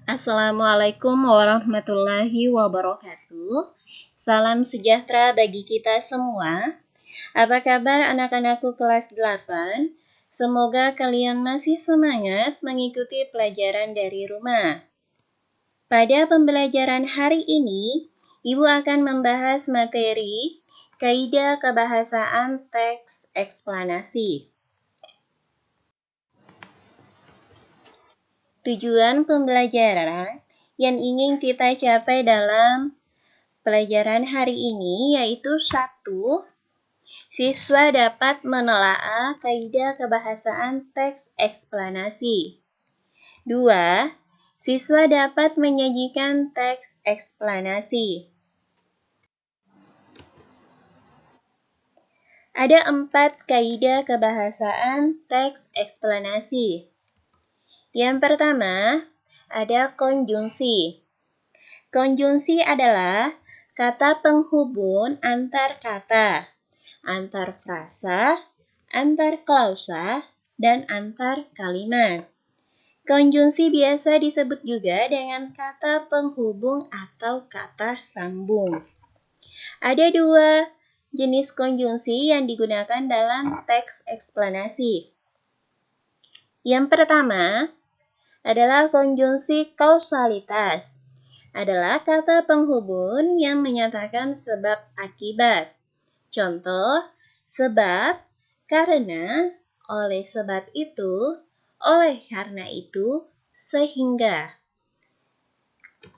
Assalamualaikum warahmatullahi wabarakatuh. Salam sejahtera bagi kita semua. Apa kabar anak-anakku kelas 8? Semoga kalian masih semangat mengikuti pelajaran dari rumah. Pada pembelajaran hari ini, Ibu akan membahas materi kaidah kebahasaan teks eksplanasi. Tujuan pembelajaran yang ingin kita capai dalam pelajaran hari ini yaitu 1. Siswa dapat menelaah kaidah kebahasaan teks eksplanasi. 2. Siswa dapat menyajikan teks eksplanasi. Ada 4 kaidah kebahasaan teks eksplanasi. Yang pertama, ada konjungsi. Konjungsi adalah kata penghubung antar kata, antar frasa, antar klausa, dan antar kalimat. Konjungsi biasa disebut juga dengan kata penghubung atau kata sambung. Ada 2 jenis konjungsi yang digunakan dalam teks eksplanasi. Yang pertama adalah konjungsi kausalitas. Adalah kata penghubung yang menyatakan sebab akibat. Contoh, sebab, karena, oleh sebab itu, oleh karena itu, sehingga.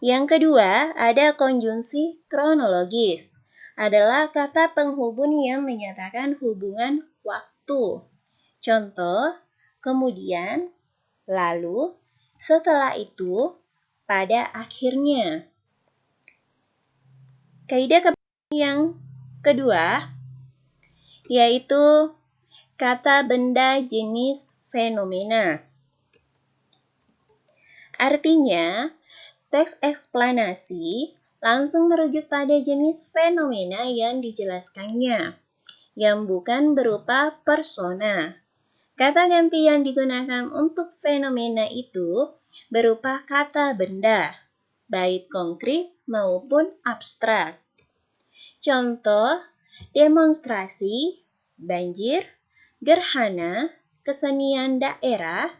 Yang kedua, ada konjungsi kronologis. Adalah kata penghubung yang menyatakan hubungan waktu. Contoh, kemudian, lalu, setelah itu, pada akhirnya. Kaidah kebahasaan yang kedua yaitu kata benda jenis fenomena. Artinya, teks eksplanasi langsung merujuk pada jenis fenomena yang dijelaskannya, yang bukan berupa persona. Kata ganti yang digunakan untuk fenomena itu berupa kata benda, baik konkret maupun abstrak. Contoh, demonstrasi, banjir, gerhana, kesenian daerah,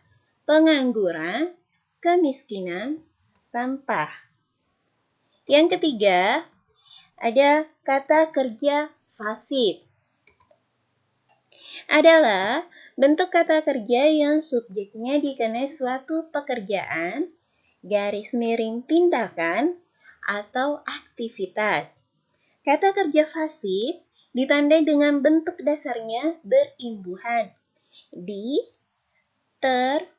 pengangguran, kemiskinan, sampah. Yang ketiga, ada kata kerja pasif. Adalah bentuk kata kerja yang subjeknya dikenai suatu pekerjaan, garis miring tindakan, atau aktivitas. Kata kerja pasif ditandai dengan bentuk dasarnya berimbuhan. Di, ter,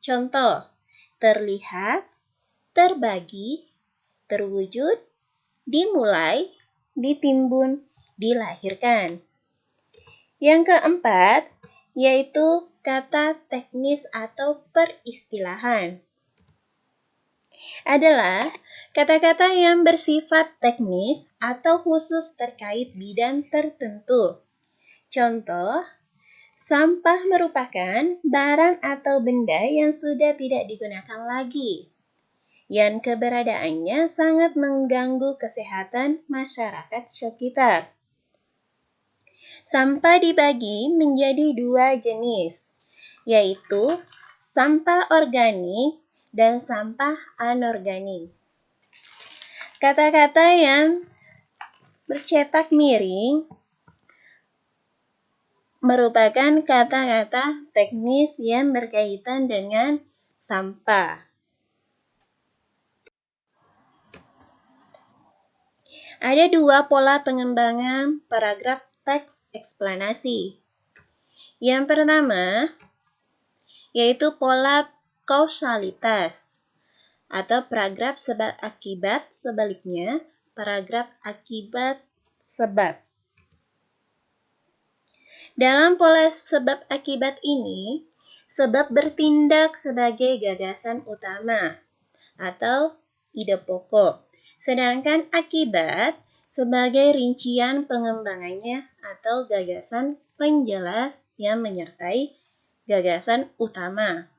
contoh, terlihat, terbagi, terwujud, dimulai, ditimbun, dilahirkan. Yang keempat, yaitu kata teknis atau peristilahan. Adalah kata-kata yang bersifat teknis atau khusus terkait bidang tertentu. Contoh, sampah merupakan barang atau benda yang sudah tidak digunakan lagi, yang keberadaannya sangat mengganggu kesehatan masyarakat sekitar. Sampah dibagi menjadi 2 jenis, yaitu sampah organik dan sampah anorganik. Kata-kata yang bercetak miring merupakan kata-kata teknis yang berkaitan dengan sampah. Ada 2 pola pengembangan paragraf teks eksplanasi. Yang pertama, yaitu pola kausalitas atau paragraf sebab akibat, sebaliknya paragraf akibat sebab. Dalam pola sebab akibat ini, sebab bertindak sebagai gagasan utama atau ide pokok, sedangkan akibat sebagai rincian pengembangannya atau gagasan penjelas yang menyertai gagasan utama.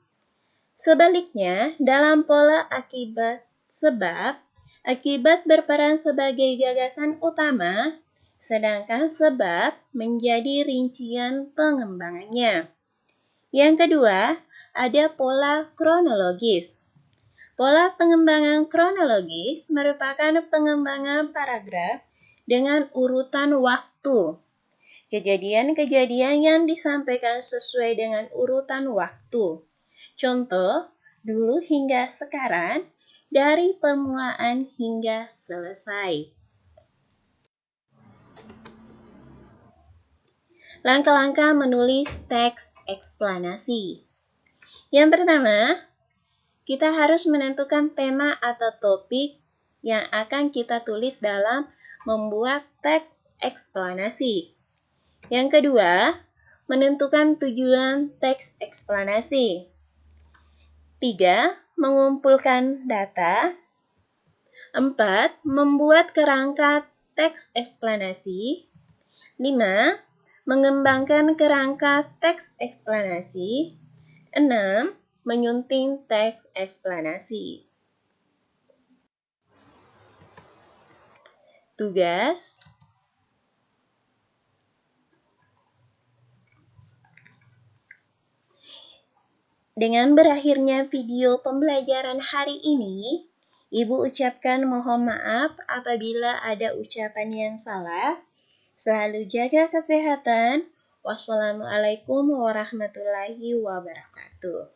Sebaliknya, dalam pola akibat sebab, akibat berperan sebagai gagasan utama, sedangkan sebab menjadi rincian pengembangannya. Yang kedua, ada pola kronologis. Pola pengembangan kronologis merupakan pengembangan paragraf dengan urutan waktu. Kejadian-kejadian yang disampaikan sesuai dengan urutan waktu. Contoh, dulu hingga sekarang, dari permulaan hingga selesai. Langkah-langkah menulis teks eksplanasi. Yang pertama, kita harus menentukan tema atau topik yang akan kita tulis dalam membuat teks eksplanasi. Yang kedua, menentukan tujuan teks eksplanasi. 3. Mengumpulkan data. 4. Membuat kerangka teks eksplanasi. 5. Mengembangkan kerangka teks eksplanasi. 6. Menyunting teks eksplanasi. Tugas. Dengan berakhirnya video pembelajaran hari ini, Ibu ucapkan mohon maaf apabila ada ucapan yang salah. Selalu jaga kesehatan. Wassalamualaikum warahmatullahi wabarakatuh.